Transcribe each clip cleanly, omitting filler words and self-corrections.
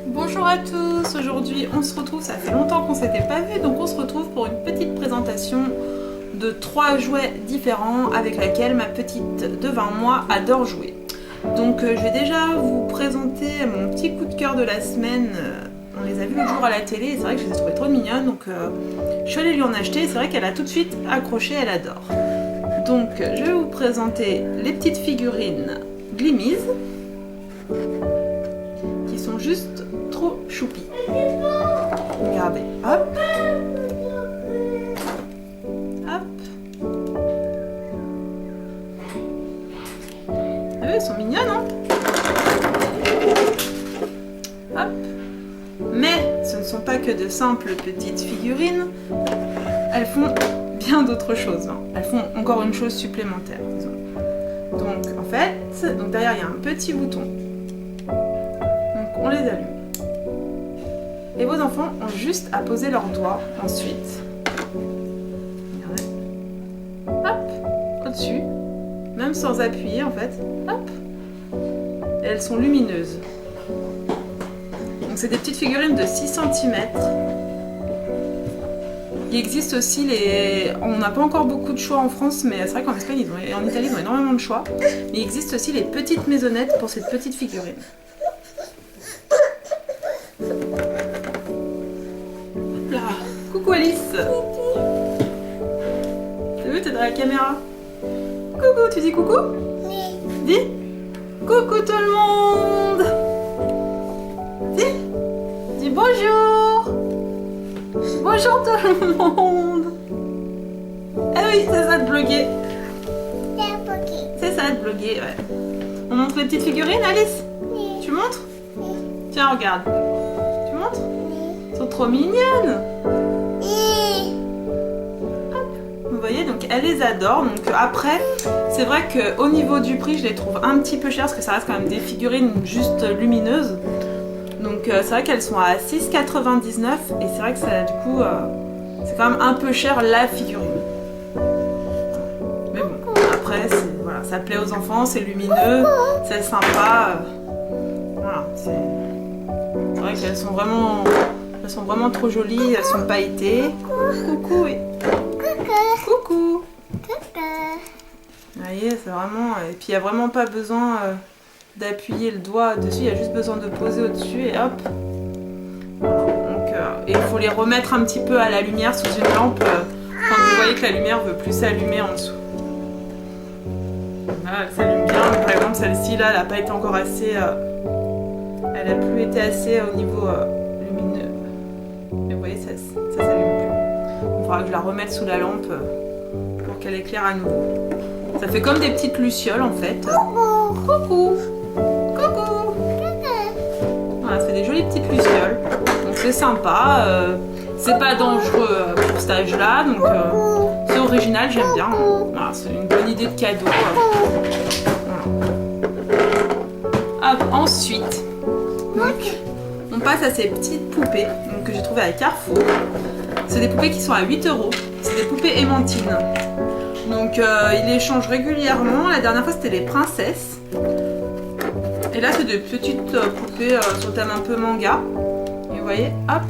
Bonjour à tous, aujourd'hui on se retrouve, ça fait longtemps qu'on s'était pas vu, donc on se retrouve pour une petite présentation de 3 jouets différents avec laquelle ma petite de 20 mois adore jouer. Donc je vais déjà vous présenter mon petit coup de cœur de la semaine. On les a vus l'autre jour à la télé et c'est vrai que je les ai trouvées trop mignonnes, donc je suis allée lui en acheter et c'est vrai qu'elle a tout de suite accroché, elle adore. Donc je vais vous présenter les petites figurines Glimmies qui sont juste trop choupi. Regardez, hop, hop. Ah oui, elles sont mignonnes, hein? Hop. Mais ce ne sont pas que de simples petites figurines. Elles font bien d'autres choses, hein. Elles font encore une chose supplémentaire, disons. Donc en fait, derrière il y a un petit bouton. Donc on les allume. Et vos enfants ont juste à poser leurs doigts ensuite. Regardez. Hop, au-dessus. Même sans appuyer en fait. Hop. Et elles sont lumineuses. Donc c'est des petites figurines de 6 cm. Il existe aussi les... On n'a pas encore beaucoup de choix en France, mais c'est vrai qu'en Espagne et en Italie ils ont énormément de choix. Mais il existe aussi les petites maisonnettes pour cette petite figurine. Là. Coucou Alice. T'as vu, t'es dans la caméra. Coucou, tu dis coucou? Oui. Dis coucou tout le monde. Dis bonjour. Bonjour tout le monde. Ah oui, c'est ça de bloguer. C'est ça de bloguer, ouais. On montre les petites figurines, Alice? Oui. Tu montres? Oui. Tiens, regarde. Tu montres? Oui. Elles sont trop mignonnes. Oui. Vous voyez, donc elle les adore. Donc après, c'est vrai qu'au niveau du prix, je les trouve un petit peu chères parce que ça reste quand même des figurines juste lumineuses. Donc c'est vrai qu'elles sont à 6,99 et c'est vrai que ça, du coup, c'est quand même un peu cher la figurine. Mais bon, après, voilà, ça plaît aux enfants, c'est lumineux, c'est sympa. Voilà, c'est vrai qu'elles sont vraiment trop jolies, elles sont pailletées. Coucou, oui. Coucou. Vous voyez, c'est vraiment... Et puis il n'y a vraiment pas besoin d'appuyer le doigt dessus, il y a juste besoin de poser au-dessus et hop. Donc, et il faut les remettre un petit peu à la lumière sous une lampe quand vous voyez que la lumière ne veut plus s'allumer en dessous. Là, elle s'allume bien. Par exemple, celle-ci, là, elle n'a pas été encore assez... elle n'a plus été assez au niveau lumineux. Et vous voyez, ça s'allume plus. Il faudra que je la remette sous la lampe pour qu'elle éclaire à nouveau. Ça fait comme des petites lucioles en fait. Coucou. Coucou. Voilà, ça fait des jolies petites lucioles. Donc c'est sympa. C'est pas dangereux pour cet âge-là. Donc c'est original, j'aime bien. Voilà, c'est une bonne idée de cadeau. Voilà. Hop, ensuite, donc, on passe à ces petites poupées donc, que j'ai trouvées à Carrefour. C'est des poupées qui sont à 8 €. C'est des poupées aimantines. Donc il les change régulièrement. La dernière fois c'était les princesses. Et là c'est des petites poupées sur thème un peu manga. Et vous voyez, hop,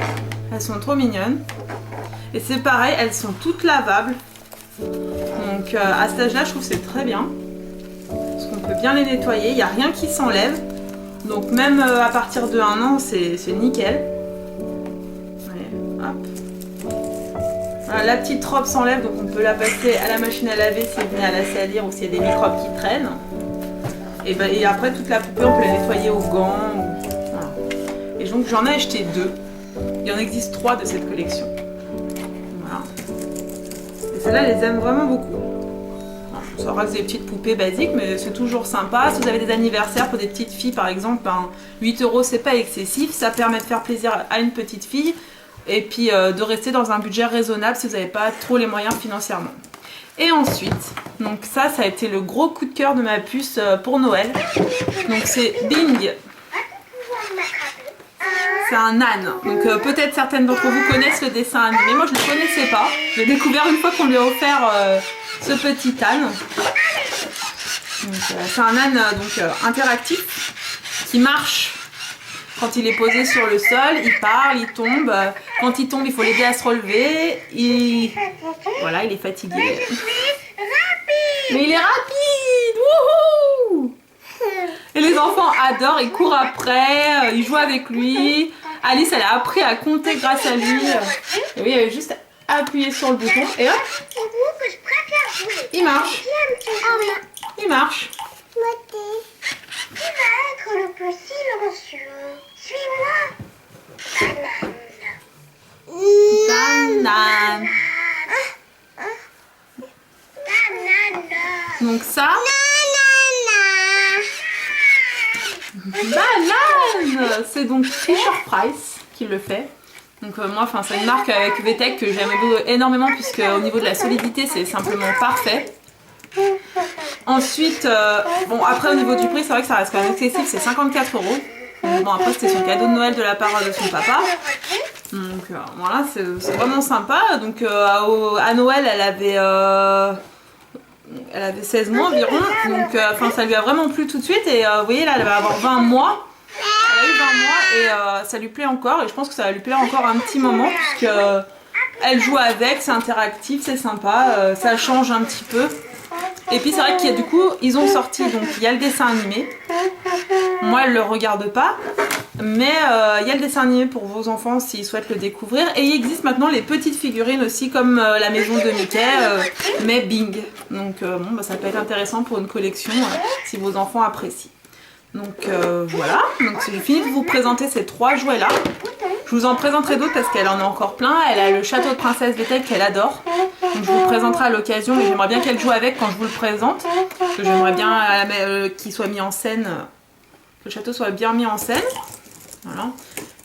elles sont trop mignonnes. Et c'est pareil, elles sont toutes lavables. Donc à cet âge là je trouve que c'est très bien. Parce qu'on peut bien les nettoyer, il n'y a rien qui s'enlève. Donc même à partir de 1 an c'est nickel. Hop. Voilà, la petite robe s'enlève, donc on peut la passer à la machine à laver s'il venait à la salir ou s'il y a des microbes qui traînent. Et après, toute la poupée, on peut la nettoyer aux gants. Voilà. Et donc, j'en ai acheté 2. Il en existe 3 de cette collection. Voilà. Et celles-là, je les aime vraiment beaucoup. Ça reste des petites poupées basiques, mais c'est toujours sympa. Si vous avez des anniversaires pour des petites filles, par exemple, 8 € c'est pas excessif. Ça permet de faire plaisir à une petite fille. Et puis de rester dans un budget raisonnable si vous n'avez pas trop les moyens financièrement. Et ensuite, donc ça a été le gros coup de cœur de ma puce pour Noël. Donc c'est Bing. C'est un âne. Donc peut-être certaines d'entre vous connaissent le dessin animé. Moi je ne le connaissais pas. J'ai découvert une fois qu'on lui a offert ce petit âne. C'est un âne interactif qui marche Quand il est posé sur le sol, il parle, il tombe. Quand il tombe, il faut l'aider à se relever. Voilà, il est fatigué. Mais il est rapide. Wouhou! Et les enfants adorent, ils courent après, ils jouent avec lui. Alice, elle a appris à compter grâce à lui. Et oui, elle a juste appuyé sur le bouton et hop, il marche. Il marche. Qui va être le plus silencieux? Suis-moi. Banane. Donc ça. Banane. C'est donc Fisher-Price qui le fait. Donc moi, c'est une marque avec VTech que j'aime énormément puisque au niveau de la solidité, c'est simplement parfait. Ensuite, bon après au niveau du prix, c'est vrai que ça reste quand même accessible, c'est 54 €. Bon après c'était son cadeau de Noël de la part de son papa. Donc voilà, c'est vraiment sympa. Donc à Noël, elle avait 16 mois environ. Donc ça lui a vraiment plu tout de suite. Et vous voyez là, elle va avoir 20 mois. Elle a eu 20 mois et ça lui plaît encore. Et je pense que ça va lui plaire encore un petit moment puisque elle joue avec, c'est interactif, c'est sympa. Ça change un petit peu. Et puis c'est vrai qu'il y a du coup, ils ont sorti, donc il y a le dessin animé. Moi elle le regarde pas, mais il y a le dessin animé pour vos enfants s'ils souhaitent le découvrir. Et il existe maintenant les petites figurines aussi comme la maison de Mickey, mais Bing. Donc ça peut être intéressant pour une collection si vos enfants apprécient. Donc voilà, donc j'ai fini de vous présenter ces 3 jouets là. Je vous en présenterai d'autres parce qu'elle en a encore plein. Elle a le château de princesse VTech qu'elle adore. Donc je vous le présenterai à l'occasion, mais j'aimerais bien qu'elle joue avec quand je vous le présente. Parce que j'aimerais bien qu'il soit mis en scène, que le château soit bien mis en scène. Voilà.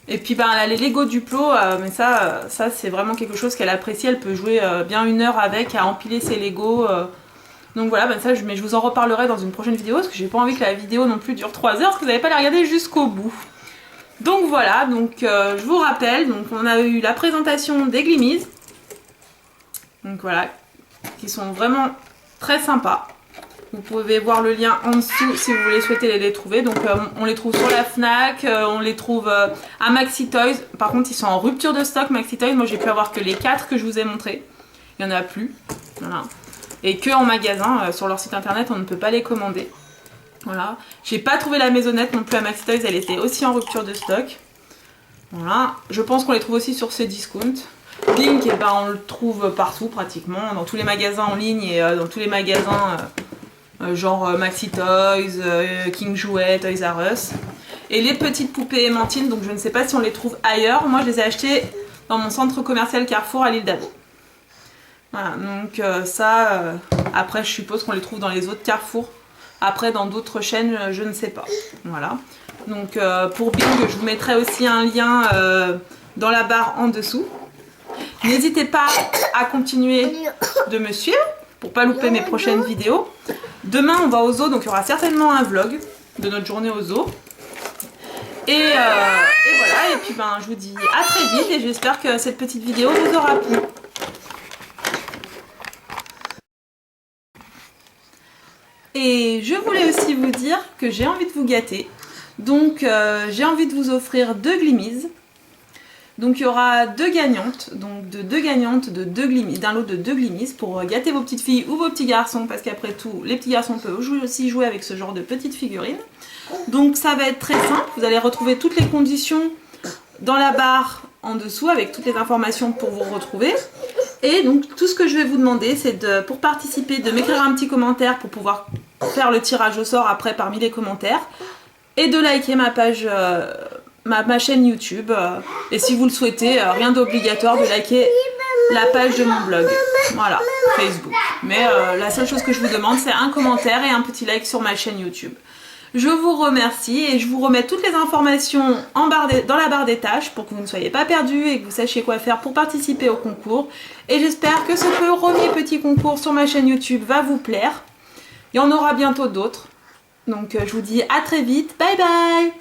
Et puis elle a les Lego Duplo, mais ça c'est vraiment quelque chose qu'elle apprécie. Elle peut jouer bien 1 heure avec à empiler ses Lego. Donc voilà, mais je vous en reparlerai dans une prochaine vidéo parce que j'ai pas envie que la vidéo non plus dure 3 heures parce que vous n'allez pas la regarder jusqu'au bout. Donc voilà, je vous rappelle, donc on a eu la présentation des Glimmies. Donc voilà, qui sont vraiment très sympas. Vous pouvez voir le lien en dessous si vous voulez souhaiter les trouver. Donc on les trouve sur la Fnac, on les trouve à Maxi Toys. Par contre ils sont en rupture de stock Maxi Toys. Moi j'ai pu avoir que les 4 que je vous ai montrés. Il n'y en a plus. Voilà. Et que en magasin, sur leur site internet on ne peut pas les commander. Voilà. J'ai pas trouvé la maisonnette non plus à Maxi Toys, elle était aussi en rupture de stock. Voilà. Je pense qu'on les trouve aussi sur Cdiscount. Bing, on le trouve partout pratiquement, dans tous les magasins en ligne et dans tous les magasins genre Maxi Toys, King Jouet, Toys R Us. Et les petites poupées aimantines, donc je ne sais pas si on les trouve ailleurs. Moi je les ai achetées dans mon centre commercial Carrefour à l'île d'Abo. Voilà, donc après je suppose qu'on les trouve dans les autres Carrefour. Après dans d'autres chaînes, je ne sais pas. Voilà. Donc pour Bing, je vous mettrai aussi un lien dans la barre en dessous. N'hésitez pas à continuer de me suivre pour pas louper mes prochaines vidéos. Demain on va au zoo, donc il y aura certainement un vlog de notre journée au zoo. Et voilà, et puis je vous dis à très vite et j'espère que cette petite vidéo vous aura plu. Et je voulais aussi vous dire que j'ai envie de vous gâter. Donc j'ai envie de vous offrir 2 Glimmies. Donc il y aura 2 gagnantes, donc d'un lot de 2 Glimmies pour gâter vos petites filles ou vos petits garçons, parce qu'après tout, les petits garçons peuvent aussi jouer avec ce genre de petites figurines. Donc ça va être très simple, vous allez retrouver toutes les conditions dans la barre en dessous avec toutes les informations pour vous retrouver. Et donc tout ce que je vais vous demander, c'est pour participer, de m'écrire un petit commentaire pour pouvoir faire le tirage au sort après parmi les commentaires, et de liker ma page... ma chaîne YouTube et si vous le souhaitez, rien d'obligatoire de liker la page de mon blog, voilà, Facebook. Mais la seule chose que je vous demande, c'est un commentaire et un petit like sur ma chaîne YouTube. Je vous remercie et je vous remets toutes les informations dans la barre des tâches pour que vous ne soyez pas perdus et que vous sachiez quoi faire pour participer au concours. Et j'espère que ce premier petit concours sur ma chaîne YouTube va vous plaire. Il y en aura bientôt d'autres. Donc je vous dis à très vite, bye bye.